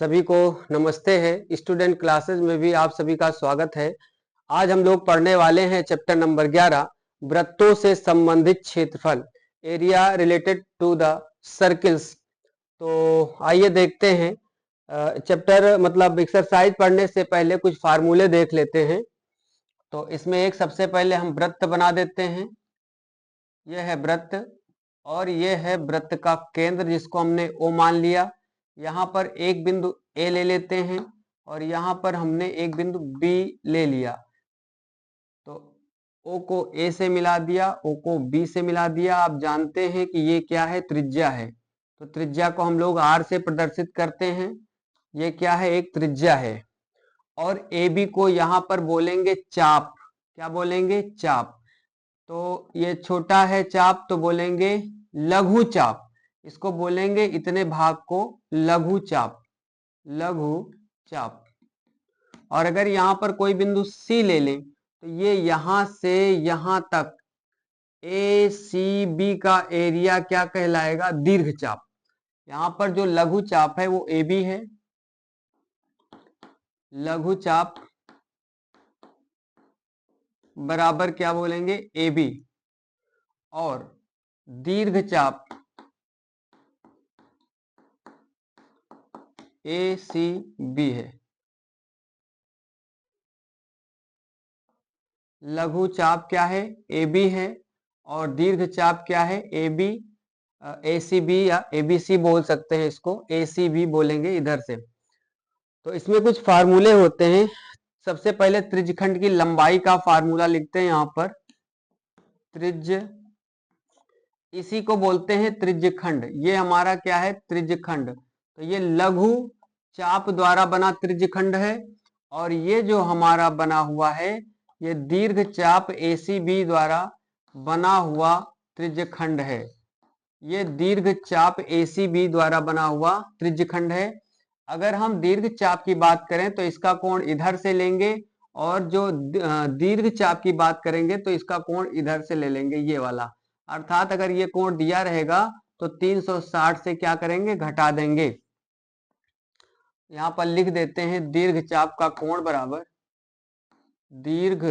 सभी को नमस्ते है। स्टूडेंट क्लासेस में भी आप सभी का स्वागत है। आज हम लोग पढ़ने वाले हैं चैप्टर नंबर 11 वृत्तों से संबंधित क्षेत्रफल, area related to the circles. तो आइए देखते हैं। चैप्टर मतलब एक्सरसाइज पढ़ने से पहले कुछ फार्मूले देख लेते हैं। तो इसमें एक सबसे पहले हम वृत्त बना देते हैं। यह है वृत्त और यह है वृत्त का केंद्र जिसको हमने O मान लिया। यहाँ पर एक बिंदु A ले लेते हैं और यहाँ पर हमने एक बिंदु B ले लिया। तो O को A से मिला दिया, O को B से मिला दिया। आप जानते हैं कि ये क्या है, त्रिज्या है। तो त्रिज्या को हम लोग R से प्रदर्शित करते हैं। ये क्या है, एक त्रिज्या है। और AB को यहाँ पर बोलेंगे चाप। क्या बोलेंगे, चाप। तो ये छोटा है चाप तो बोलेंगे लघु चाप। इसको बोलेंगे इतने भाग को लघु चाप, लघु चाप। और अगर यहाँ पर कोई बिंदु C ले लें तो ये यहां से यहां तक ACB का एरिया क्या कहलाएगा, दीर्घ चाप। यहाँ पर जो लघु चाप है वो AB है, लघु चाप बराबर क्या बोलेंगे, AB। और दीर्घ चाप ACB है। लघु चाप क्या है, AB है। और दीर्घ चाप क्या है, AB, ACB या ABC बोल सकते हैं, इसको ACB बोलेंगे इधर से। तो इसमें कुछ फार्मूले होते हैं। सबसे पहले त्रिज्यखंड की लंबाई का फार्मूला लिखते हैं यहाँ पर। त्रिज्य, इसी को बोलते हैं त्रिज्यखंड। ये हमारा क्या है, त्रिज्यखंड। तो ये लघु चाप द्वारा बना त्रिज्यखंड है। और ये जो हमारा बना हुआ है ये दीर्घ चाप ACB द्वारा बना हुआ त्रिज्यखंड है। ये दीर्घ चाप ACB द्वारा बना हुआ त्रिज्यखंड है। अगर हम दीर्घ चाप की बात करें तो इसका कोण इधर से लेंगे, और जो दीर्घ चाप की बात करेंगे तो इसका कोण इधर से ले लेंगे, ये वाला। अर्थात अगर ये कोण दिया रहेगा तो 360 से क्या करेंगे, घटा देंगे। यहां पर लिख देते हैं दीर्घ चाप का कोण बराबर दीर्घ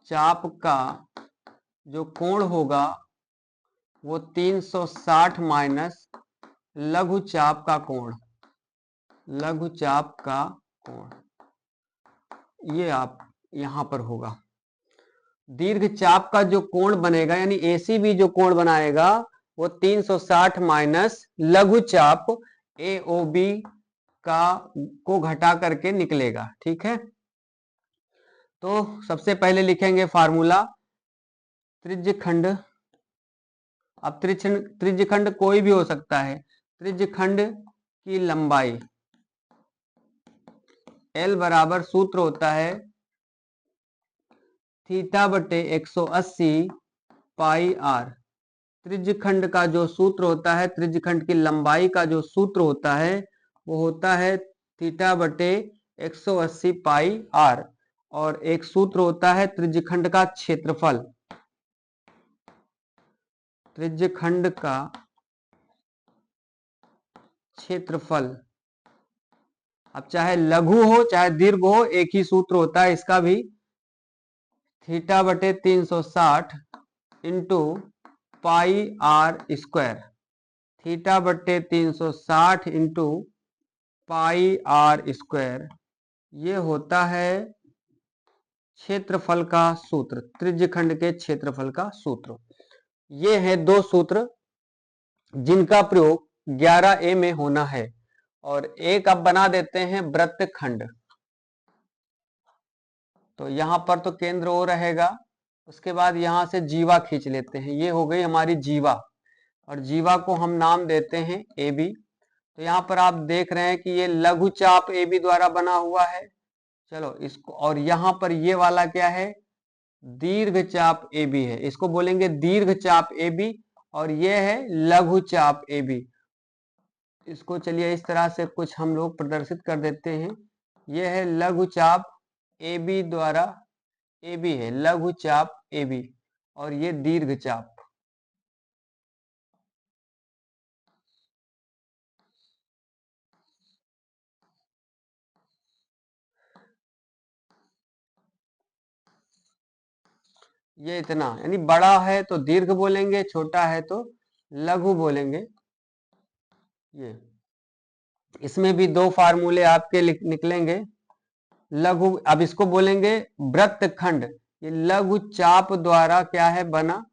चाप का जो कोण होगा वो 360 माइनस लघु चाप का कोण, लघु चाप का कोण, ये आप यहां पर होगा। दीर्घ चाप का जो कोण बनेगा यानी ACB जो कोण बनाएगा वो 360 माइनस लघु चाप AOB का को घटा करके निकलेगा। ठीक है, तो सबसे पहले लिखेंगे फार्मूला त्रिज्यखंड। अब त्रिज्यखंड कोई भी हो सकता है। त्रिज्यखंड की लंबाई L बराबर सूत्र होता है थीटा बटे 180 पाई R। त्रिज्यखंड का जो सूत्र होता है, त्रिज्यखंड की लंबाई का जो सूत्र होता है वो होता है थीटा बटे 180 पाई R। और एक सूत्र होता है त्रिज्यखंड का क्षेत्रफल। त्रिज्यखंड का क्षेत्रफल, अब चाहे लघु हो चाहे दीर्घ हो एक ही सूत्र होता है इसका भी। थीटा बटे 360 into pi R square. Theta बटे 360 इंटू पाई R स्क्वायर, ये होता है क्षेत्रफल का सूत्र, त्रिज्यखंड के क्षेत्रफल का सूत्र। ये है दो सूत्र जिनका प्रयोग 11A में होना है। और एक अब बना देते हैं वृत्तखंड। तो यहां पर तो केंद्र O रहेगा, उसके बाद यहां से जीवा खींच लेते हैं। ये हो गई हमारी जीवा, और जीवा को हम नाम देते हैं AB। तो यहाँ पर आप देख रहे हैं कि ये लघु चाप AB द्वारा बना हुआ है। चलो इसको, और यहाँ पर ये वाला क्या है, दीर्घ चाप AB है, इसको बोलेंगे दीर्घ चाप AB। और ये है लघु चाप AB। इसको चलिए इस तरह से कुछ हम लोग प्रदर्शित कर देते हैं। ये है लघु चाप AB द्वारा, AB है लघु चाप AB, और ये दीर्घ चाप। ये इतना, यानी बड़ा है तो दीर्घ बोलेंगे, छोटा है तो लघु बोलेंगे। ये इसमें भी दो फार्मूले आपके निकलेंगे। लघु, अब इसको बोलेंगे वृत्तखंड। ये लघु चाप द्वारा क्या है बना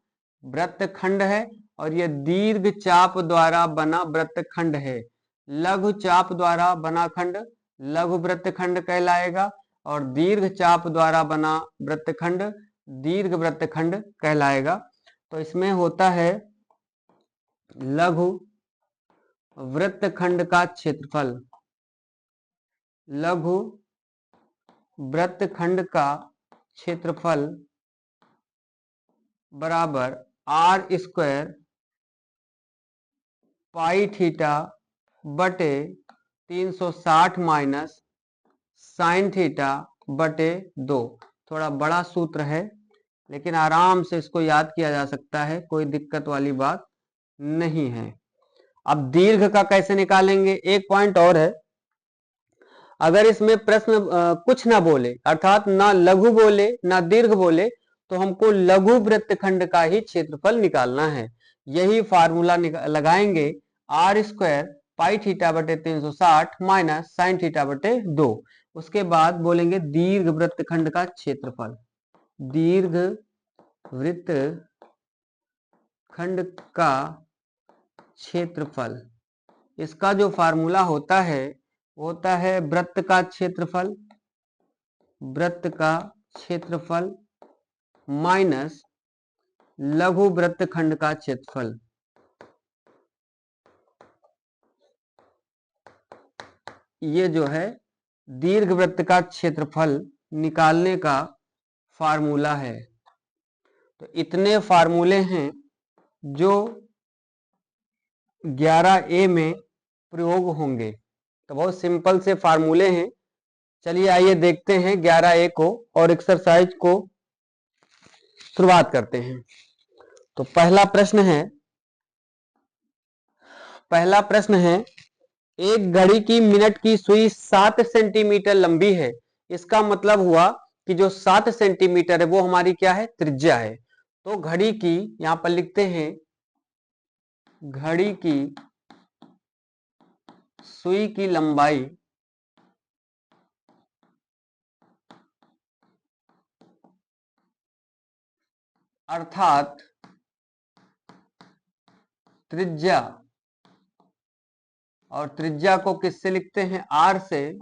वृत्तखंड है, और ये दीर्घ चाप द्वारा बना वृत्तखंड है। लघु चाप द्वारा बना खंड लघु वृत्तखंड कहलाएगा, और दीर्घ चाप द्वारा बना वृत्तखंड दीर्घ वृत्तखंड कहलाएगा। तो इसमें होता है लघु वृत्तखंड का क्षेत्रफल, लघु वृत्तखंड का क्षेत्रफल बराबर आर स्क्वायर पाई थीटा बटे 360 माइनस साइन थीटा बटे 2। थोड़ा बड़ा सूत्र है, लेकिन आराम से इसको याद किया जा सकता है, कोई दिक्कत वाली बात नहीं है। अब दीर्घ का कैसे निकालेंगे, एक पॉइंट और है। अगर इसमें प्रश्न कुछ ना बोले, अर्थात ना लघु बोले ना दीर्घ बोले, तो हमको लघु वृत्तखंड का ही क्षेत्रफल निकालना है। यही फार्मूला लगाएंगे, आर स्क्वायर पाई थीटा बटे 360 माइनस साइन थीटा बटे 2। उसके बाद बोलेंगे दीर्घ वृत्तखंड का क्षेत्रफल, दीर्घ वृत्तखंड का क्षेत्रफल। इसका जो फार्मूला होता है वृत्त का क्षेत्रफल, वृत्त का क्षेत्रफल माइनस लघु वृत्तखंड का क्षेत्रफल। ये जो है दीर्घ वृत्त का क्षेत्रफल निकालने का फार्मूला है। तो इतने फार्मूले हैं जो 11A में प्रयोग होंगे। तो बहुत सिंपल से फार्मूले हैं। चलिए आइए देखते हैं 11A को और एक्सरसाइज को शुरुआत करते हैं। तो पहला प्रश्न है, एक घड़ी की मिनट की सुई 7 सेंटीमीटर लंबी है। इसका मतलब हुआ कि जो 7 सेंटीमीटर है वो हमारी क्या है, त्रिज्या है। तो घड़ी की, यहां पर लिखते हैं घड़ी की सुई की लंबाई अर्थात त्रिज्या, और त्रिज्या को किससे लिखते हैं, आर से।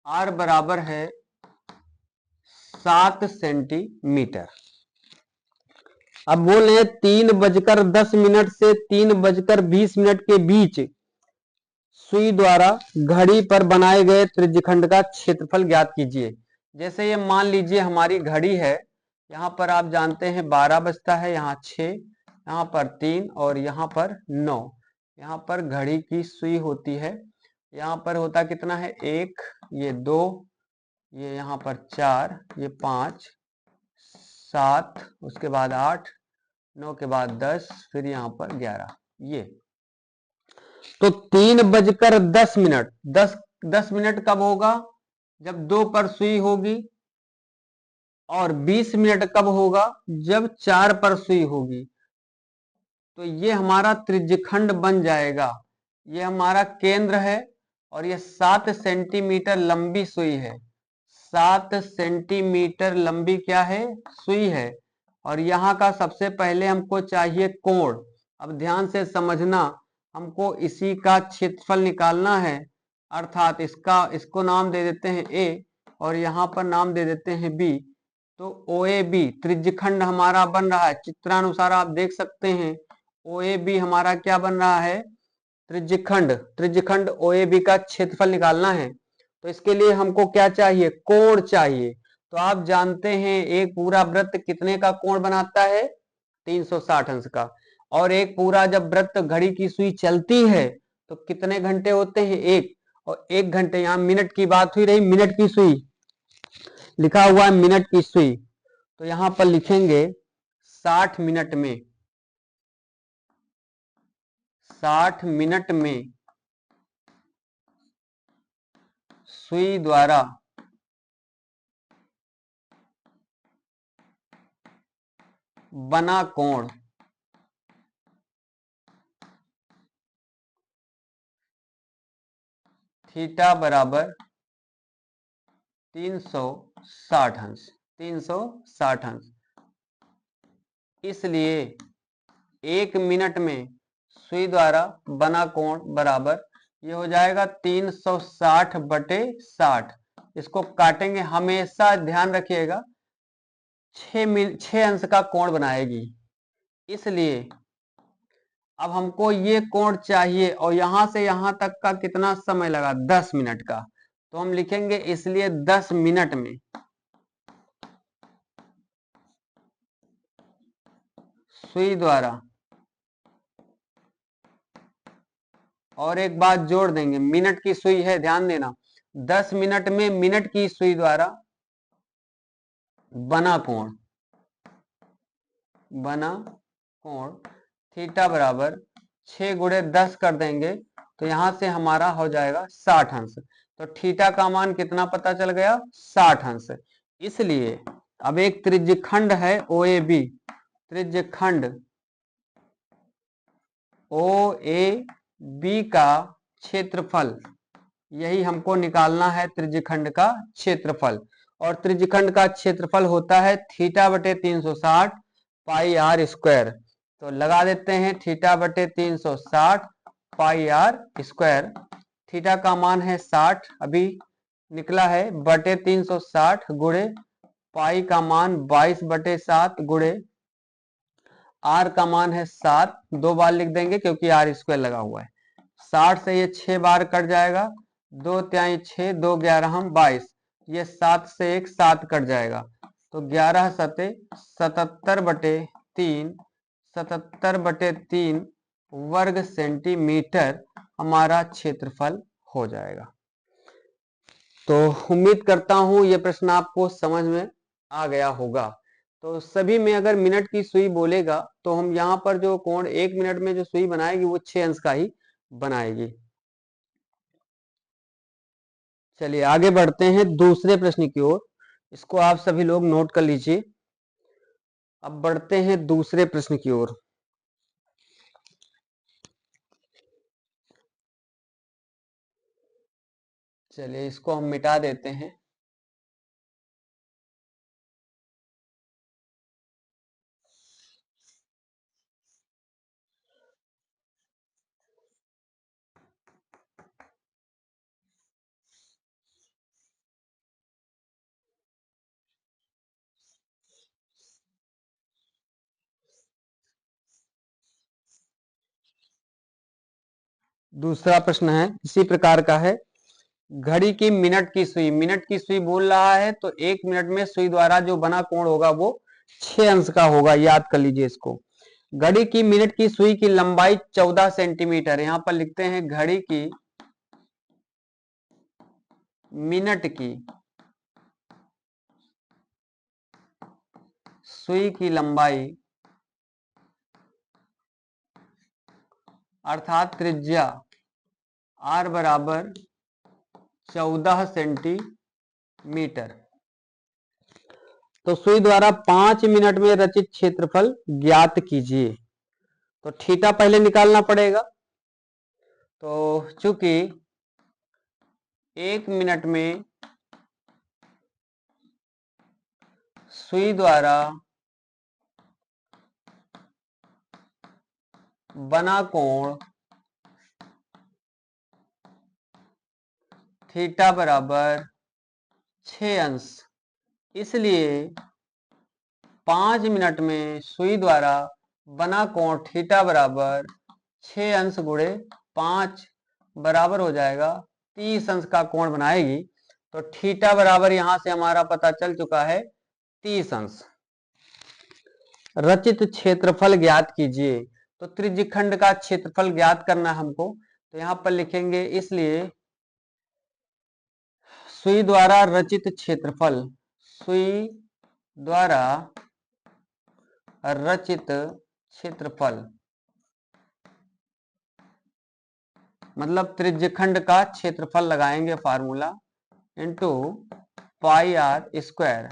आर बराबर है 7 सेंटीमीटर। अब बोल रहे 3:10 से 3:20 के बीच सुई द्वारा घड़ी पर बनाए गए त्रिज्यखंड का क्षेत्रफल ज्ञात कीजिए। जैसे ये मान लीजिए हमारी घड़ी है, यहाँ पर आप जानते हैं 12 बजता है, यहाँ 6, यहाँ पर 3 और यहाँ पर 9। यहाँ पर घड़ी की सुई होती है, यहाँ पर होता कितना है 1, ये 2, ये यहाँ पर 4, ये 5, 7, उसके बाद 8, 9 के बाद 10, फिर यहाँ पर 11। ये तो 3:10, 10 मिनट कब होगा, जब 2 पर सुई होगी, और 20 मिनट कब होगा, जब 4 पर सुई होगी। तो ये हमारा त्रिज्यखंड बन जाएगा। ये हमारा केंद्र है, और ये 7 सेंटीमीटर लंबी सुई है। 7 सेंटीमीटर लंबी क्या है, सुई है। और यहाँ का सबसे पहले हमको चाहिए कोण। अब ध्यान से समझना, हमको इसी का क्षेत्रफल निकालना है, अर्थात इसको नाम दे देते हैं ए, और यहाँ पर नाम दे देते हैं बी। तो OAB त्रिज्यखंड हमारा बन रहा है, चित्रानुसार आप देख सकते हैं OAB हमारा क्या बन रहा है, त्रिज्यखंड OAB का क्षेत्रफल निकालना है। तो इसके लिए हमको क्या चाहिए, कोण चाहिए। तो आप जानते हैं एक पूरा वृत्त कितने का कोण बनाता है, 360 अंश का। और एक पूरा जब वृत्त घड़ी की सुई चलती है तो कितने घंटे होते हैं, 1। और 1 घंटे, यहाँ मिनट की बात हुई रही, मिनट की सुई लिखा हुआ है, मिनट की सुई। तो यहां पर लिखेंगे 60 मिनट में, 60 मिनट में सुई द्वारा बना कोण थीटा बराबर 360 अंश, 360 अंश। इसलिए 1 मिनट में सुई द्वारा बना कोण बराबर ये हो जाएगा 360 बटे 60। इसको काटेंगे, हमेशा ध्यान रखिएगा 6 अंश का कोण बनाएगी। इसलिए अब हमको ये कोण चाहिए और यहां से यहां तक का कितना समय लगा, 10 मिनट का। तो हम लिखेंगे इसलिए 10 मिनट में सुई द्वारा, और एक बात जोड़ देंगे, मिनट की सुई है, ध्यान देना, 10 मिनट में मिनट की सुई द्वारा बना कोण थीटा बराबर 6 गुणे 10 कर देंगे तो यहां से हमारा हो जाएगा 60 अंश। तो थीटा का मान कितना पता चल गया, 60 अंश। इसलिए अब एक त्रिज्यखंड है OAB, त्रिज्यखंड OAB का क्षेत्रफल, यही हमको निकालना है, त्रिज्यखंड का क्षेत्रफल। और त्रिज्यखंड का क्षेत्रफल होता है थीटा बटे 360 पाई आर स्क्वायर। तो लगा देते हैं थीटा बटे 360 पाई आर स्क्वायर। थीटा का मान है 60 अभी निकला है, बटे 360 गुणे पाई का मान 22 बटे 7 गुणे आर का मान है 7, 2 बार लिख देंगे क्योंकि आर स्क्वायर लगा हुआ है। 60 से ये 6 बार कट जाएगा, 2 तिहाई 6, 2 11 22, ये 7 से 1 7 कट जाएगा, तो 11 सते 77 बटे 3, 77 बटे 3 वर्ग सेंटीमीटर हमारा क्षेत्रफल हो जाएगा। तो उम्मीद करता हूं ये प्रश्न आपको समझ में आ गया होगा। तो सभी में अगर मिनट की सुई बोलेगा तो हम यहाँ पर जो कोण 1 मिनट में जो सुई बनाएगी वो 6 अंश का ही बनाएगी। चलिए आगे बढ़ते हैं दूसरे प्रश्न की ओर, इसको आप सभी लोग नोट कर लीजिए। अब बढ़ते हैं दूसरे प्रश्न की ओर। चलिए इसको हम मिटा देते हैं। दूसरा प्रश्न है इसी प्रकार का है, घड़ी की मिनट की सुई, मिनट की सुई बोल रहा है तो 1 मिनट में सुई द्वारा जो बना कोण होगा वो 6 अंश का होगा, याद कर लीजिए इसको। घड़ी की मिनट की सुई की लंबाई 14 सेंटीमीटर, यहां पर लिखते हैं घड़ी की मिनट की सुई की लंबाई अर्थात त्रिज्या r बराबर 14 सेंटीमीटर। तो सुई द्वारा 5 मिनट में रचित क्षेत्रफल ज्ञात कीजिए। तो थीटा पहले निकालना पड़ेगा। तो चूंकि 1 मिनट में सुई द्वारा बना कोण थीटा बराबर 6 अंश, इसलिए 5 मिनट में सुई द्वारा बना कोण थीटा बराबर 6 अंश गुणे 5 बराबर हो जाएगा 30 अंश का कोण बनाएगी। तो थीटा बराबर यहां से हमारा पता चल चुका है 30 अंश। रचित क्षेत्रफल ज्ञात कीजिए। तो त्रिज्यखंड का क्षेत्रफल ज्ञात करना हमको, तो यहां पर लिखेंगे इसलिए सुई द्वारा रचित क्षेत्रफल, सुई द्वारा रचित क्षेत्रफल मतलब त्रिज्यखंड का क्षेत्रफल लगाएंगे formula, into pi R square.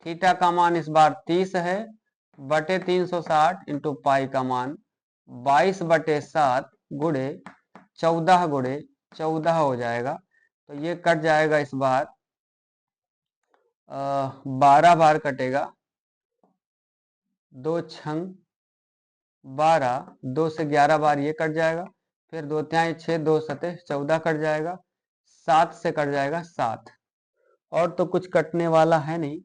Theta का मान इस बार 30 है बटे 360 इंटू पाई का मान 22/7 गुणे 14 हो जाएगा। तो ये कट जाएगा इस बार 12 बार कटेगा, 2 छंग 12, 2 से 11 बार ये कट जाएगा, फिर 2 तिहाई 6, 2 सतह 14 कट जाएगा, 7 से कट जाएगा 7, और तो कुछ कटने वाला है नहीं।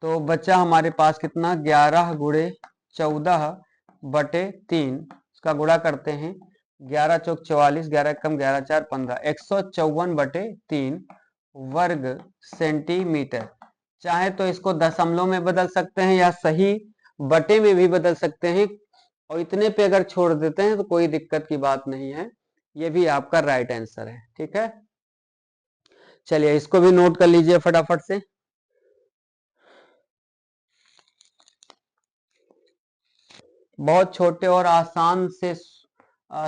तो बचा हमारे पास कितना, 11 गुणे 14/3, इसका गुणा करते हैं, 11 चौक 44, 11 कम 11 4 15, 154/3 वर्ग सेंटीमीटर। चाहे तो इसको दशमलव में बदल सकते हैं या सही बटे में भी बदल सकते हैं, और इतने पे अगर छोड़ देते हैं तो कोई दिक्कत की बात नहीं है, ये भी आपका राइट आंसर है। ठीक है, चलिए इसको भी नोट कर लीजिए फटाफट से। बहुत छोटे और आसान से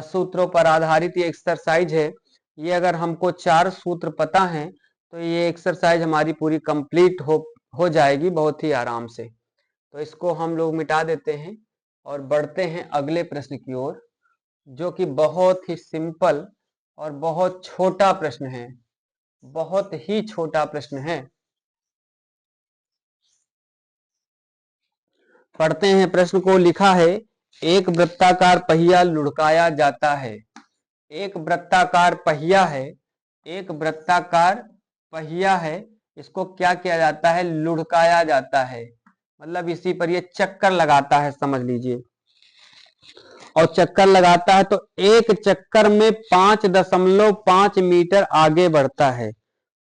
सूत्रों पर आधारित ये एक्सरसाइज है। ये अगर हमको 4 सूत्र पता है तो ये एक्सरसाइज हमारी पूरी कंप्लीट हो जाएगी बहुत ही आराम से। तो इसको हम लोग मिटा देते हैं और बढ़ते हैं अगले प्रश्न की ओर, जो कि बहुत ही सिंपल और बहुत छोटा प्रश्न है, बहुत ही छोटा प्रश्न है। पढ़ते हैं प्रश्न को। लिखा है, एक वृत्ताकार पहिया लुढ़काया जाता है। एक वृत्ताकार पहिया है, एक वृत्ताकार पहिया है, इसको क्या किया जाता है, लुढ़काया जाता है, मतलब इसी पर ये चक्कर लगाता है समझ लीजिए। और चक्कर लगाता है तो एक चक्कर में 5.5 मीटर आगे बढ़ता है।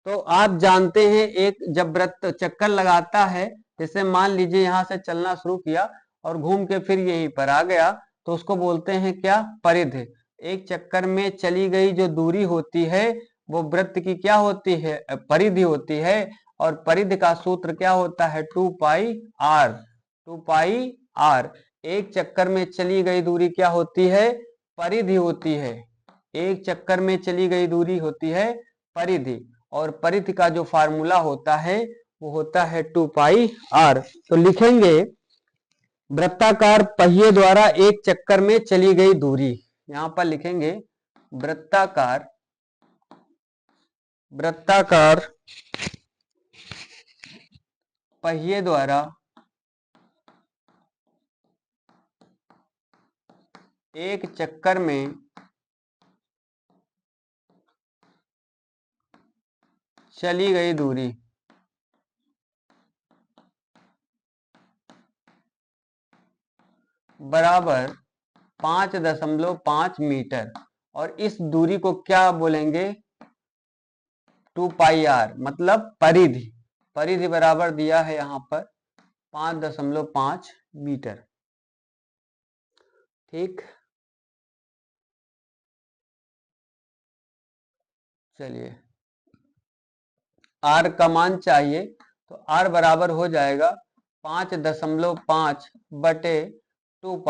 तो आप जानते हैं एक जब वृत्त चक्कर लगाता है, जैसे मान लीजिए यहां से चलना शुरू किया और घूम के फिर यहीं पर आ गया, तो उसको बोलते हैं क्या, परिधि। एक चक्कर में चली गई जो दूरी होती है वो वृत्त की क्या होती है, परिधि होती है। और परिधि का सूत्र क्या होता है, 2πr। 2πr, एक चक्कर में चली गई दूरी क्या होती है, परिधि होती है। एक चक्कर में चली गई दूरी होती है परिधि, और परिधि का जो फार्मूला होता है वो होता है 2πr। तो लिखेंगे वृत्ताकार पहिए द्वारा एक चक्कर में चली गई दूरी, यहां पर लिखेंगे वृत्ताकार वृत्ताकार पहिए द्वारा एक चक्कर में चली गई दूरी बराबर 5.5 मीटर, और इस दूरी को क्या बोलेंगे, 2πr, मतलब परिधि। परिधि बराबर दिया है यहां पर 5.5 मीटर। ठीक, चलिए आर का मान चाहिए, तो आर बराबर हो जाएगा 5.5 बटे 2π।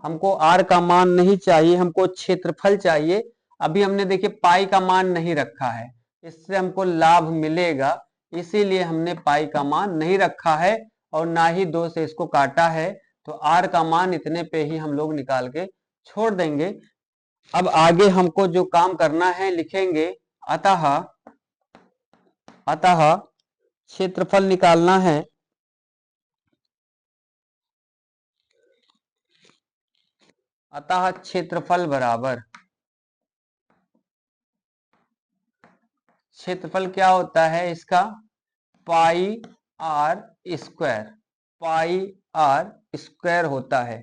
हमको आर का मान नहीं चाहिए, हमको क्षेत्रफल चाहिए। अभी हमने देखिए पाई का मान नहीं रखा है, इससे हमको लाभ मिलेगा, इसीलिए हमने पाई का मान नहीं रखा है और ना ही 2 से इसको काटा है। तो आर का मान इतने पे ही हम लोग निकाल के छोड़ देंगे। अब आगे हमको जो काम करना है लिखेंगे, अतः अतः क्षेत्रफल निकालना है। अतः क्षेत्रफल बराबर, क्षेत्रफल क्या होता है इसका, pi R square. Pi R square होता है।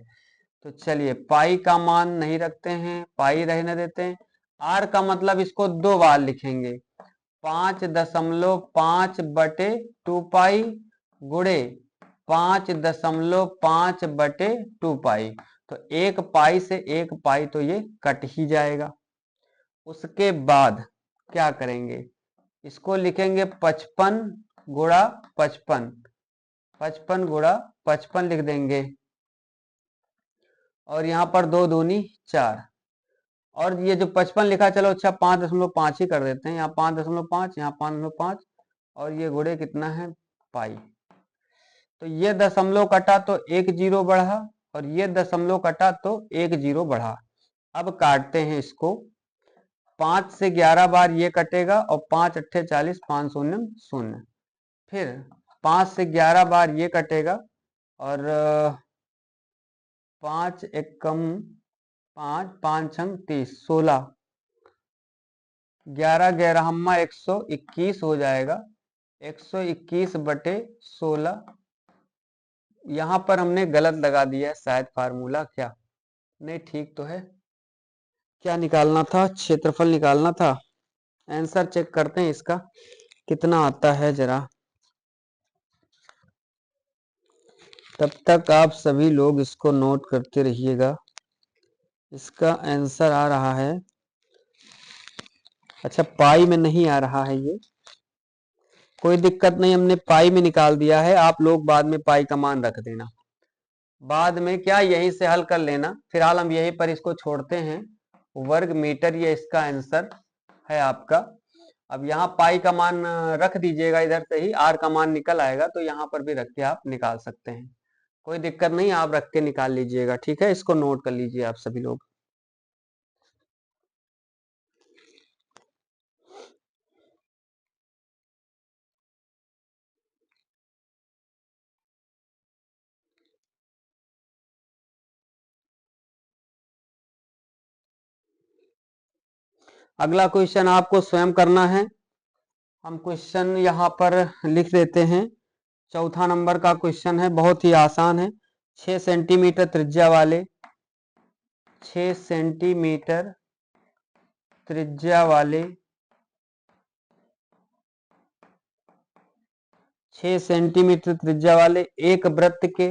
तो चलिए पाई का मान नहीं रखते हैं, पाई रहने देते हैं। आर का मतलब इसको 2 बार लिखेंगे, 5.5 बटे 2π गुणे 5.5 बटे 2π। तो एक पाई से एक पाई तो ये कट ही जाएगा। उसके बाद क्या करेंगे, इसको लिखेंगे 55 गुणा 55, 55 गुणा 55 लिख देंगे, और यहाँ पर 2 दूनी 4, और ये जो 55 लिखा, चलो अच्छा 5.5 ही कर देते हैं, यहाँ 5.5, यहाँ 5.5, और ये गुणे कितना है पाई। तो ये दशमलव कटा तो एक जीरो बढ़ा और ये दशमलव कटा तो एक जीरो बढ़ा। अब काटते हैं इसको। 5 से 11 बार ये कटेगा और 5 अट्ठे 40, 5 शून्य शून्य। फिर 5 से 11 बार ये कटेगा और 5 एकम 5, 5 छंग 30, 16, 11 11 121 हो जाएगा। 121 बटे 16। यहां पर हमने गलत लगा दिया है शायद फार्मूला, क्या नहीं ठीक तो है। क्या निकालना था? क्षेत्रफल निकालना था। आंसर चेक करते हैं इसका कितना आता है जरा। तब तक आप सभी लोग इसको नोट करते रहिएगा। इसका आंसर आ रहा है, अच्छा पाई में नहीं आ रहा है ये, कोई दिक्कत नहीं, हमने पाई में निकाल दिया है। आप लोग बाद में पाई का मान रख देना, बाद में क्या यहीं से हल कर लेना। फिलहाल हम यहीं पर इसको छोड़ते हैं। वर्ग मीटर ये इसका आंसर है आपका। अब यहाँ पाई का मान रख दीजिएगा, इधर से ही आर का मान निकल आएगा, तो यहाँ पर भी रख के आप निकाल सकते हैं, कोई दिक्कत नहीं, आप रख के निकाल लीजिएगा। ठीक है, इसको नोट कर लीजिए आप सभी लोग। अगला क्वेश्चन आपको स्वयं करना है। हम क्वेश्चन यहाँ पर लिख देते हैं। चौथा नंबर का क्वेश्चन है, बहुत ही आसान है। 6 सेंटीमीटर त्रिज्या वाले 6 सेंटीमीटर त्रिज्या वाले 6 सेंटीमीटर त्रिज्या वाले एक वृत्त के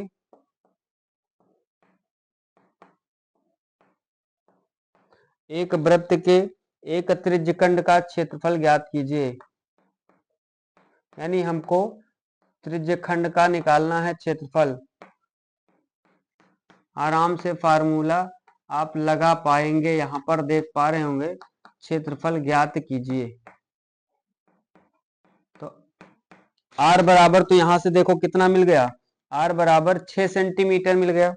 एक त्रिज्यखंड का क्षेत्रफल ज्ञात कीजिए। यानी हमको त्रिज्यखंड का निकालना है क्षेत्रफल। आराम से फार्मूला आप लगा पाएंगे, यहां पर देख पा रहे होंगे। क्षेत्रफल ज्ञात कीजिए, तो आर बराबर, तो यहां से देखो कितना मिल गया, आर बराबर 6 सेंटीमीटर मिल गया,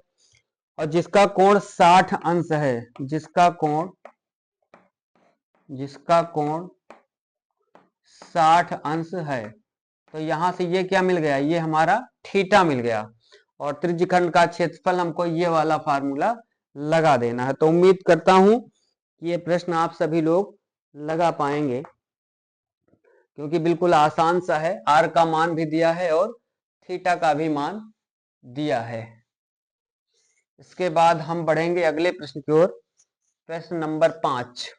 और जिसका कोण 60 अंश है, जिसका कोण 60 अंश है, तो यहां से ये क्या मिल गया, ये हमारा थीटा मिल गया। और त्रिज्यखंड का क्षेत्रफल हमको ये वाला फार्मूला लगा देना है। तो उम्मीद करता हूं कि ये प्रश्न आप सभी लोग लगा पाएंगे, क्योंकि बिल्कुल आसान सा है। आर का मान भी दिया है और थीटा का भी मान दिया है। इसके बाद हम बढ़ेंगे अगले प्रश्न की ओर। प्रश्न नंबर 5।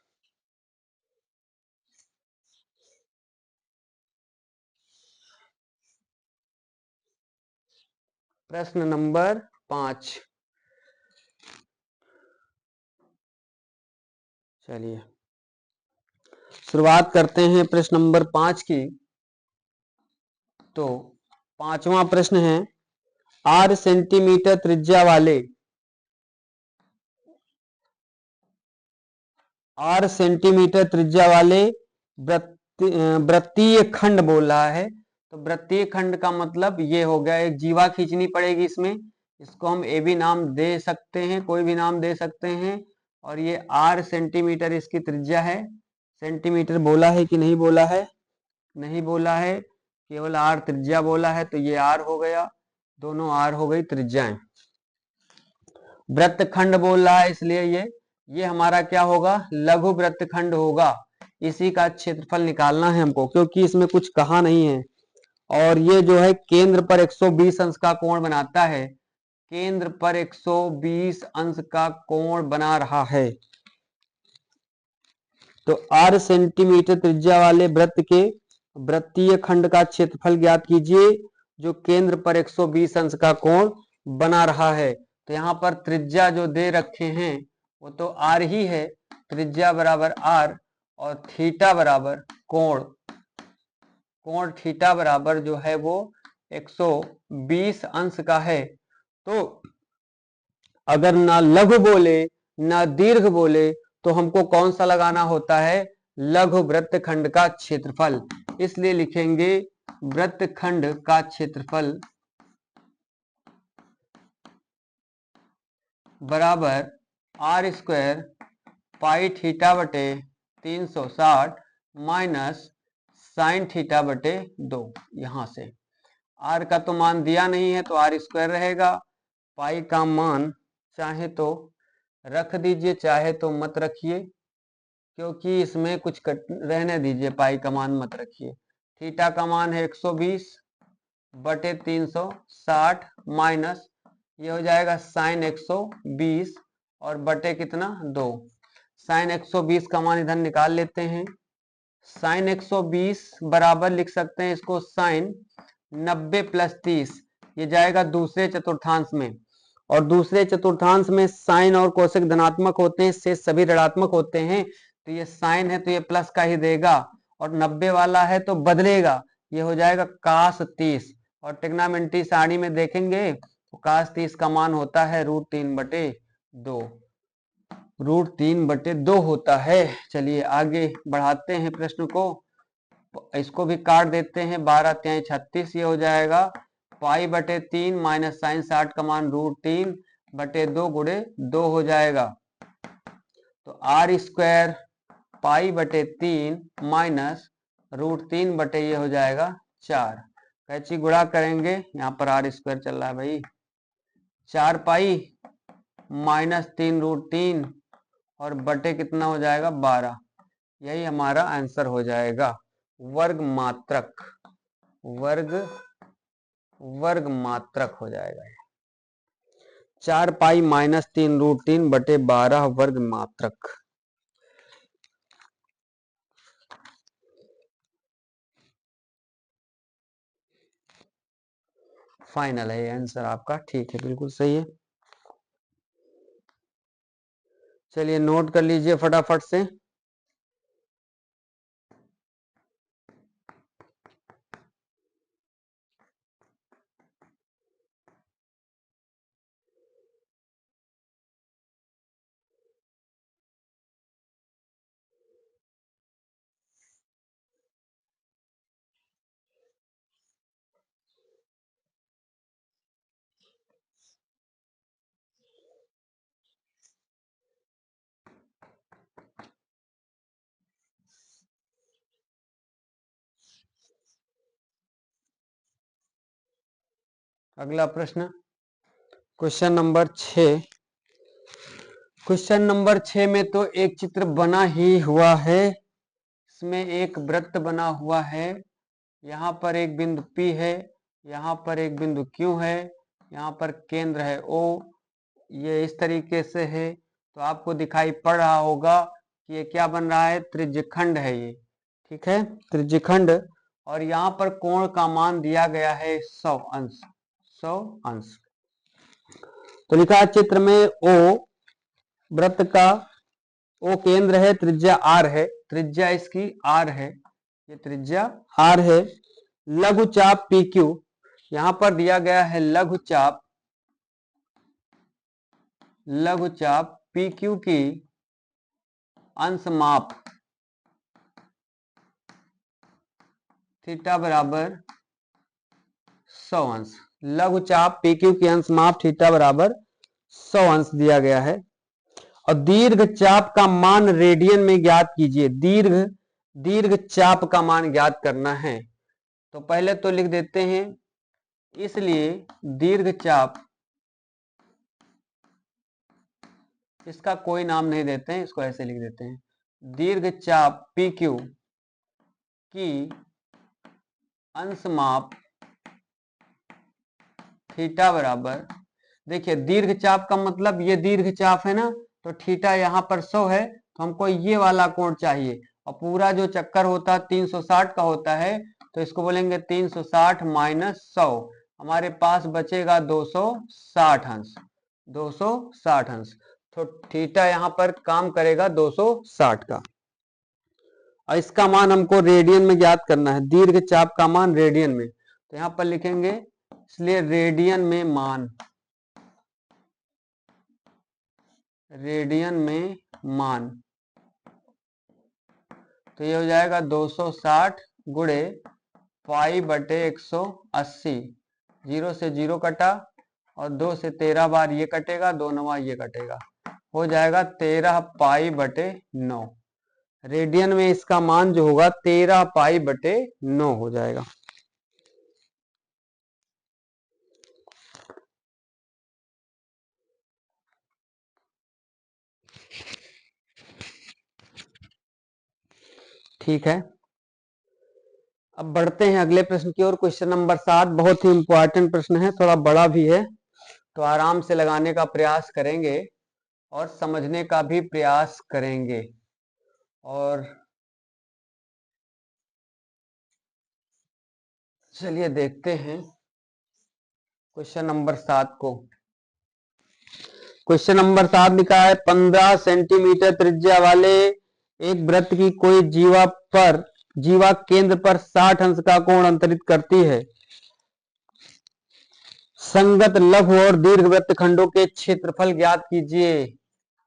प्रश्न नंबर 5, चलिए शुरुआत करते हैं प्रश्न नंबर 5 की। तो पांचवा प्रश्न है, 8 सेंटीमीटर त्रिज्या वाले 8 सेंटीमीटर त्रिज्या वाले वृत्तीय खंड बोल रहा है। तो वृत्तीय खंड का मतलब ये हो गया, एक जीवा खींचनी पड़ेगी इसमें। इसको हम ए भी नाम दे सकते हैं, कोई भी नाम दे सकते हैं। और ये 8 सेंटीमीटर इसकी त्रिज्या है। सेंटीमीटर बोला है कि नहीं बोला है? नहीं बोला है, केवल आर त्रिज्या बोला है, तो ये आर हो गया, दोनों आर हो गई त्रिज्याएं। वृत्तखंड बोल रहा है, इसलिए ये हमारा क्या होगा, लघु वृत्तखंड होगा। इसी का क्षेत्रफल निकालना है हमको, क्योंकि इसमें कुछ कहा नहीं है। और ये जो है केंद्र पर 120 अंश का कोण बनाता है, केंद्र पर 120 अंश का कोण बना रहा है। तो 8 सेंटीमीटर त्रिज्या वाले वृत्त के वृत्तीय खंड का क्षेत्रफल ज्ञात कीजिए, जो केंद्र पर 120 अंश का कोण बना रहा है। तो यहाँ पर त्रिज्या जो दे रखे हैं वो तो आर ही है, त्रिज्या बराबर आर, और थीटा बराबर कोण थीटा बराबर जो है वो 120 अंश का है। तो अगर ना लघु बोले ना दीर्घ बोले, तो हमको कौन सा लगाना होता है, लघु वृत्तखंड का क्षेत्रफल। इसलिए लिखेंगे वृत्तखंड का क्षेत्रफल बराबर आर स्क्वायर पाई थीटा बटे 360 माइनस साइन थीटा बटे 2। यहां से आर का तो मान दिया नहीं है तो आर स्क्वायर रहेगा। पाई का मान चाहे तो रख दीजिए चाहे तो मत रखिए, क्योंकि इसमें कुछ रहने दीजिए, पाई का मान मत रखिए। थीटा का मान है 120 बटे 360 माइनस ये हो जाएगा साइन 120 और बटे कितना 2। साइन 120 का मान इधर निकाल लेते हैं। साइन 120 बराबर लिख सकते हैं इसको साइन 90 प्लस 30, ये जाएगा दूसरे चतुर्थांश में, और दूसरे चतुर्थांश में साइन और कोसेक धनात्मक होते हैं, शेष सभी ऋणात्मक होते हैं। तो ये साइन है तो ये प्लस का ही देगा, और 90 वाला है तो बदलेगा, ये हो जाएगा कास 30। और ट्रिग्नोमेट्री सारणी में देखेंगे तो कास 30 का मान होता है √3/2, √3/2 होता है। चलिए आगे बढ़ाते हैं प्रश्न को, इसको भी काट देते हैं। 12 3 36, ये हो जाएगा पाई बटे 3 माइनस साइन 60 का मान √3/2 गुणे 2 हो जाएगा। तो आर स्क्वायर पाई बटे 3 माइनस √3 बटे ये हो जाएगा 4। कैची गुणा करेंगे, यहाँ पर आर स्क्वायर चल रहा है भाई, 4 पाई माइनस 3√3 और बटे कितना हो जाएगा 12। यही हमारा आंसर हो जाएगा, वर्ग मात्रक, वर्ग मात्रक हो जाएगा। 4 पाई माइनस 3√3 बटे 12 वर्ग मात्रक। फाइनल है ये आंसर आपका, ठीक है, बिल्कुल सही है। चलिए नोट कर लीजिए फटाफट से। अगला प्रश्न क्वेश्चन नंबर 6। क्वेश्चन नंबर 6 में तो एक चित्र बना ही हुआ है, इसमें एक वृत्त बना हुआ है, यहाँ पर एक बिंदु P है, यहाँ पर एक बिंदु Q है, यहाँ पर केंद्र है O, ये इस तरीके से है। तो आपको दिखाई पड़ रहा होगा कि ये क्या बन रहा है, त्रिज्यखंड है ये, ठीक है, त्रिज्यखंड। और यहाँ पर कोण का मान दिया गया है 100 अंश, 100 अंश। तो लिखा है चित्र में O वृत्त का, O केंद्र है, त्रिज्या R है, त्रिज्या इसकी R है, ये त्रिज्या R है। लघु चाप PQ, यहां पर दिया गया है लघु चाप PQ की अंश माप थीटा बराबर 100 अंश। लघु चाप PQ की अंश माप थीटा बराबर 100 अंश दिया गया है। और दीर्घ चाप का मान रेडियन में ज्ञात कीजिए। दीर्घ चाप का मान ज्ञात करना है। तो पहले तो लिख देते हैं, इसलिए दीर्घ चाप, इसका कोई नाम नहीं देते हैं, इसको ऐसे लिख देते हैं, दीर्घ चाप PQ की अंश माप थीटा बराबर, देखिए दीर्घ चाप का मतलब ये दीर्घ चाप है ना, तो थीटा यहाँ पर 100 है, तो हमको ये वाला कोण चाहिए, और पूरा जो चक्कर होता है 360 का होता है, तो इसको बोलेंगे 360 माइनस 100, हमारे पास बचेगा 260 अंश, 260 अंश। तो थीटा यहाँ पर काम करेगा 260 का, और इसका मान हमको रेडियन में ज्ञात करना है, दीर्घ चाप का मान रेडियन में। तो यहाँ पर लिखेंगे, इसलिए रेडियन में मान, रेडियन में मान, तो ये हो जाएगा 260 गुणे पाई बटे 180, 0 से 0 कटा, और 2 से 13 बार ये कटेगा, 2 नवा ये कटेगा, हो जाएगा 13 पाई बटे 9। रेडियन में इसका मान जो होगा 13 पाई बटे 9 हो जाएगा। ठीक है, अब बढ़ते हैं अगले प्रश्न की ओर। क्वेश्चन नंबर 7 बहुत ही इंपॉर्टेंट प्रश्न है, थोड़ा बड़ा भी है, तो आराम से लगाने का प्रयास करेंगे और समझने का भी प्रयास करेंगे। और चलिए देखते हैं क्वेश्चन नंबर 7 को। क्वेश्चन नंबर 7 लिखा है 15 सेंटीमीटर त्रिज्या वाले एक वृत्त की कोई जीवा केंद्र पर 60 अंश का कोण अंतरित करती है। संगत लघु और दीर्घ वृत्तखंडों के क्षेत्रफल ज्ञात कीजिए।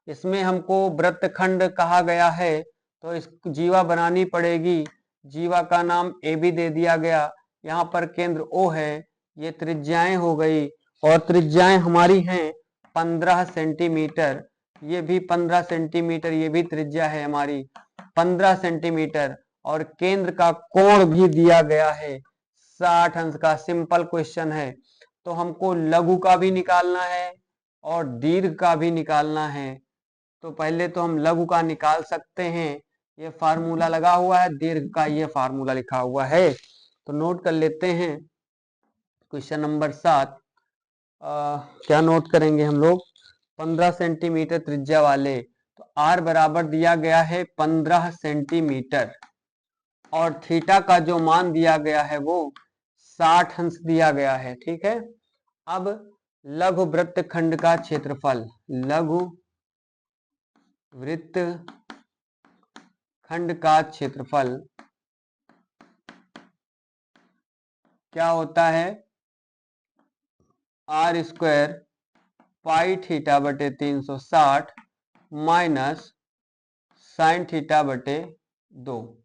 इसमें हमको वृत्तखंड कहा गया है, तो इस जीवा बनानी पड़ेगी। जीवा का नाम ए बी दे दिया गया, यहाँ पर केंद्र ओ है, ये त्रिज्याएं हो गई, और त्रिज्याएं हमारी हैं 15 सेंटीमीटर, ये भी 15 सेंटीमीटर, ये भी त्रिज्या है हमारी 15 सेंटीमीटर, और केंद्र का कोण भी दिया गया है 60 अंश का। सिंपल क्वेश्चन है, तो हमको लघु का भी निकालना है और दीर्घ का भी निकालना है। तो पहले तो हम लघु का निकाल सकते हैं, ये फार्मूला लगा हुआ है, दीर्घ का ये फार्मूला लिखा हुआ है, तो नोट कर लेते हैं। क्वेश्चन नंबर 7 क्या नोट करेंगे हम लोग, 15 सेंटीमीटर त्रिज्या वाले, तो आर बराबर दिया गया है 15 सेंटीमीटर, और थीटा का जो मान दिया गया है वो 60 अंश दिया गया है। ठीक है, अब लघु वृत्तखंड का क्षेत्रफल, लघु वृत्त खंड का क्षेत्रफल क्या होता है, आर स्क्वायर पाई थीटा बटे 360 माइनस साइन थीटा बटे 2।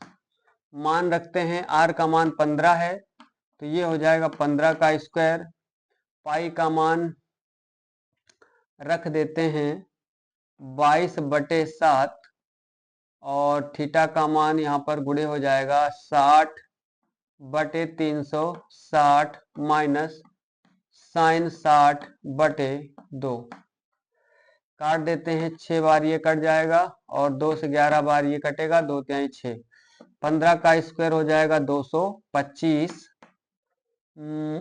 मान रखते हैं, आर का मान 15 है, तो ये हो जाएगा 15 का स्क्वायर, पाई का मान रख देते हैं 22 बटे 7, और थीटा का मान यहाँ पर गुणे हो जाएगा 60 बटे 360 माइनस साइन 60 बटे 2। काट देते हैं, 6 बार ये कट जाएगा, और 2 से 11 बार ये कटेगा, 2 तिहाई 6, 15 का स्क्वायर हो जाएगा 225,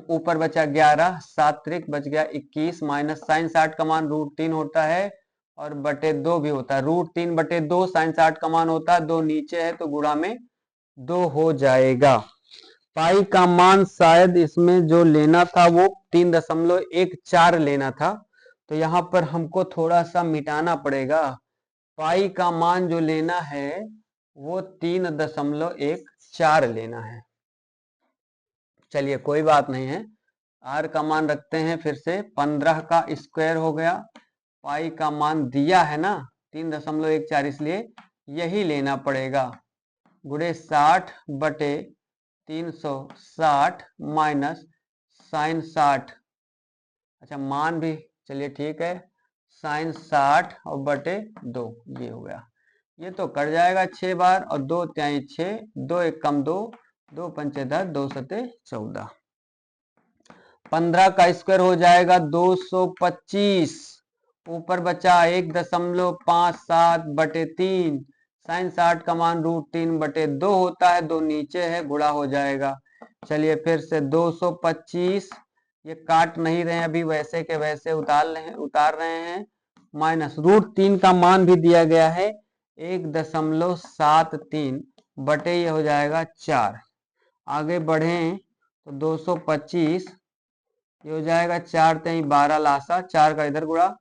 ऊपर बचा 11, 7 त्रिक बच गया 21, माइनस साइन 60 का मान √3 होता है, और बटे 2 भी होता है, √3 बटे 2 साइन 60 का मान होता है, 2 नीचे है तो गुणा में 2 हो जाएगा। पाई का मान शायद इसमें जो लेना था वो 3.14 लेना था, तो यहाँ पर हमको थोड़ा सा मिटाना पड़ेगा। पाई का मान जो लेना है वो 3.14 लेना है। चलिए कोई बात नहीं है, आर का मान रखते हैं फिर से, 15 का स्क्वायर हो गया, पाई का मान दिया है ना 3.14, इसलिए यही लेना पड़ेगा, गुणे 60 बटे 360 माइनस साइन 60, अच्छा मान भी, चलिए ठीक है, साइन 60 और बटे 2, ये हो गया, ये तो कट जाएगा 6 बार, और 2 तिहाई 6, 2 एक कम 2, 2 पंचे 10, 2 सते 14, 15 का स्क्वायर हो जाएगा 225, ऊपर बचा 1.57 बटे 3, साइन 60 का मान √3 बटे 2 होता है, 2 नीचे है, गुणा हो जाएगा। चलिए फिर से 225, ये काट नहीं रहे हैं अभी, वैसे के वैसे उतार रहे हैं, माइनस √3 का मान भी दिया गया है 1.73 बटे, ये हो जाएगा 4। आगे बढ़ें तो 225, ये हो जाएगा 4 तेई 12 लासा, 4 का इधर गुणा,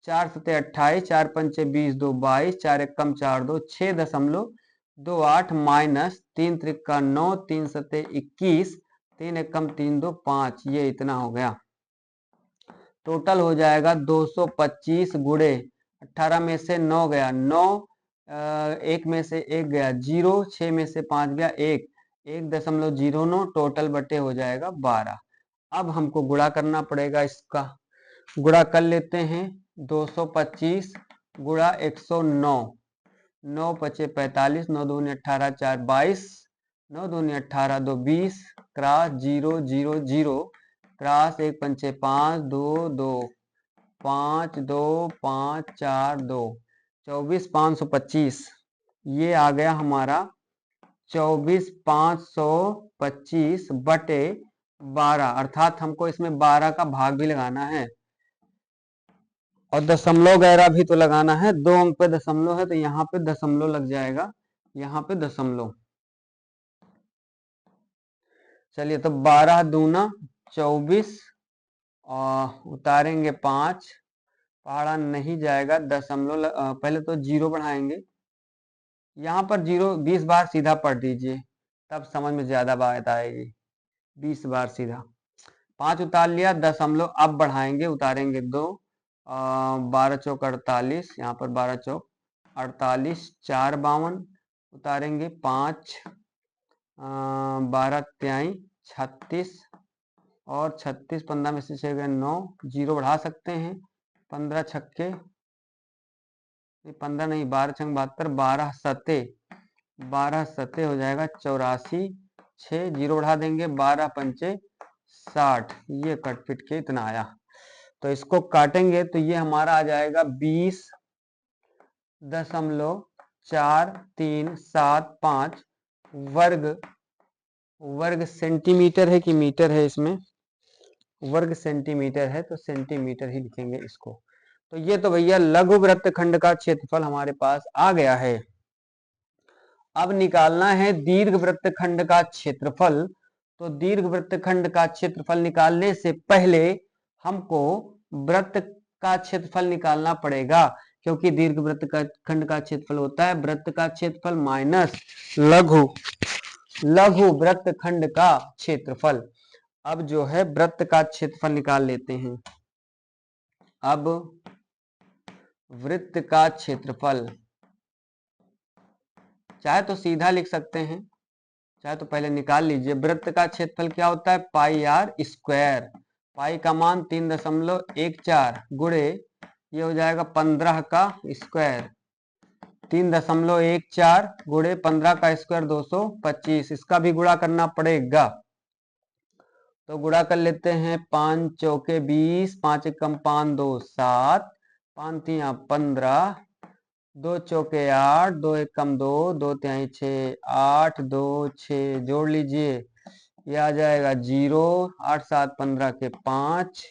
4 सते 28, 4 पंचे 20, 2 22, 4 एक कम 4 2, 6.28 माइनस 3 त्रिका 9, 3 सते 21, 3 एक कम 3 2 5, ये इतना हो गया। टोटल हो जाएगा 225 गुणे 18 में से 9 गया 9, 1 में से 1 गया 0, 6 में से 5 गया 1, 1.09, टोटल बटे हो जाएगा 12। अब हमको गुणा करना पड़ेगा इसका, गुणा कर लेते हैं। 225 गुणा 109, 9 पचे 45, 9 दूनी 18, 4 22, 9 दूनी 18, 2 20, क्रॉस 0 0 0, क्रॉस 1 पंचे 5, 2 2, 5 2 5 4 2, 24 525। ये आ गया हमारा 24 525 बटे 12, अर्थात हमको इसमें 12 का भाग भी लगाना है और दशमलव वगैरह भी तो लगाना है। 2 अंक पे दशमलव है तो यहाँ पे दशमलव लग जाएगा, यहाँ पे दशमलव। चलिए तो 12 दूना 24 और उतारेंगे 5, पहाड़ा नहीं जाएगा, दशमलव पहले तो 0 बढ़ाएंगे, यहाँ पर 0 20 बार सीधा पढ़ दीजिए, तब समझ में ज्यादा बात आएगी। 20 बार सीधा, 5 उतार लिया, दशमलव अब बढ़ाएंगे, उतारेंगे 2, 12 चौक 48, यहाँ पर 12 चौक 48, 4 52, उतारेंगे 5, 12 त्याई 36 और 36 15 में से 6 गए 9, 0 बढ़ा सकते हैं, 15 छक्के 15 नहीं 12 छंग 72, 12 सते 12 सते हो जाएगा 84, 6 0 बढ़ा देंगे, 12 पंचे 60, ये कट पिट के इतना आया। तो इसको काटेंगे तो ये हमारा आ जाएगा 20.437 वर्ग सेंटीमीटर है कि मीटर है, इसमें वर्ग सेंटीमीटर है तो सेंटीमीटर ही लिखेंगे इसको। तो ये तो भैया लघु वृत्तखंड का क्षेत्रफल हमारे पास आ गया है। अब निकालना है दीर्घ वृत्तखंड का क्षेत्रफल। तो दीर्घ वृत्तखंड का क्षेत्रफल निकालने से पहले हमको वृत्त का क्षेत्रफल निकालना पड़ेगा, क्योंकि दीर्घ वृत्तखंड का क्षेत्रफल होता है वृत्त का क्षेत्रफल माइनस लघु वृत्तखंड का क्षेत्रफल। अब जो है वृत्त का क्षेत्रफल निकाल लेते हैं। अब वृत्त का क्षेत्रफल चाहे तो सीधा लिख सकते हैं, चाहे तो पहले निकाल लीजिए। वृत्त का क्षेत्रफल क्या होता है, पाई आर स्क्वायर, पाई का मान 3.14 गुणे ये हो जाएगा 15 का स्क्वायर, 3.14 गुणे 15 का स्क्वायर 225, इसका भी गुणा करना पड़ेगा। तो गुणा कर लेते हैं, 5 चौके 20, 5 एकम 5 2 7, 5 तिया 15, 2 चौके 8, 2 एकम 2, 2 तिहाई 6, 8 2 6 जोड़ लीजिए, ये आ जाएगा 0, 8 7 15 के 5,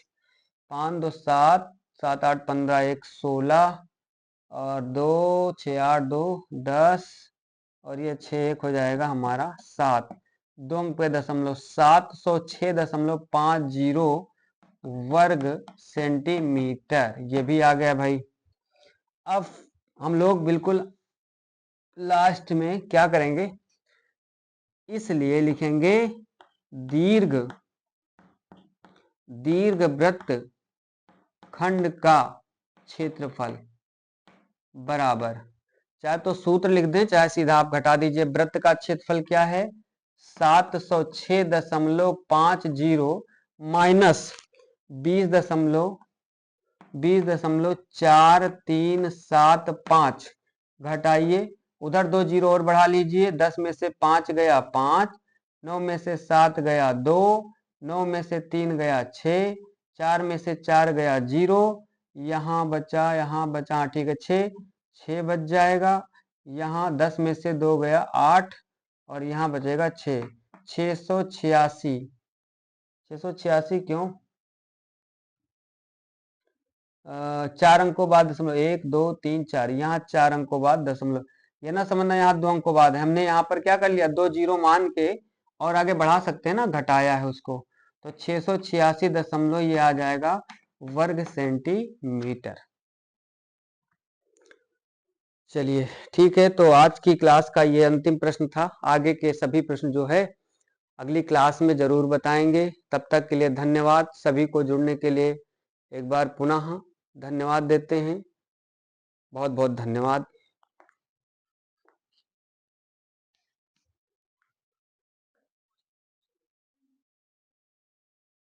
5 2 7, 7 8 15 1 16 और 2 6 8 2 10 और ये 6 1 हो जाएगा हमारा 7, 2 अंक पे दशमलव 706.50 वर्ग सेंटीमीटर, ये भी आ गया भाई। अब हम लोग बिल्कुल लास्ट में क्या करेंगे, इसलिए लिखेंगे दीर्घ वृत्त खंड का क्षेत्रफल बराबर, चाहे तो सूत्र लिख दें चाहे सीधा आप घटा दीजिए। वृत्त का क्षेत्रफल क्या है, 706.50 माइनस 20.4375 घटाइए, उधर 2 जीरो और बढ़ा लीजिए, 10 में से 5 गया 5, 9 में से 7 गया 2, 9 में से 3 गया 6, 4 में से 4 गया 0, यहाँ बचा ठीक है 6 बच जाएगा, यहाँ 10 में से 2 गया 8 और यहाँ बचेगा 6, 686 क्यों, 4 अंकों बाद दशमलव 1 2 3 4, यहाँ 4 अंकों बाद दशमलव, ये ना समझना यहाँ 2 अंकों बाद है, हमने यहाँ पर क्या कर लिया 2 जीरो मान के और आगे बढ़ा सकते हैं ना, घटाया है उसको, तो 686 दशमलव ये आ जाएगा वर्ग सेंटीमीटर। चलिए ठीक है, तो आज की क्लास का ये अंतिम प्रश्न था। आगे के सभी प्रश्न जो है अगली क्लास में जरूर बताएंगे। तब तक के लिए धन्यवाद, सभी को जुड़ने के लिए एक बार पुनः धन्यवाद देते हैं, बहुत बहुत धन्यवाद।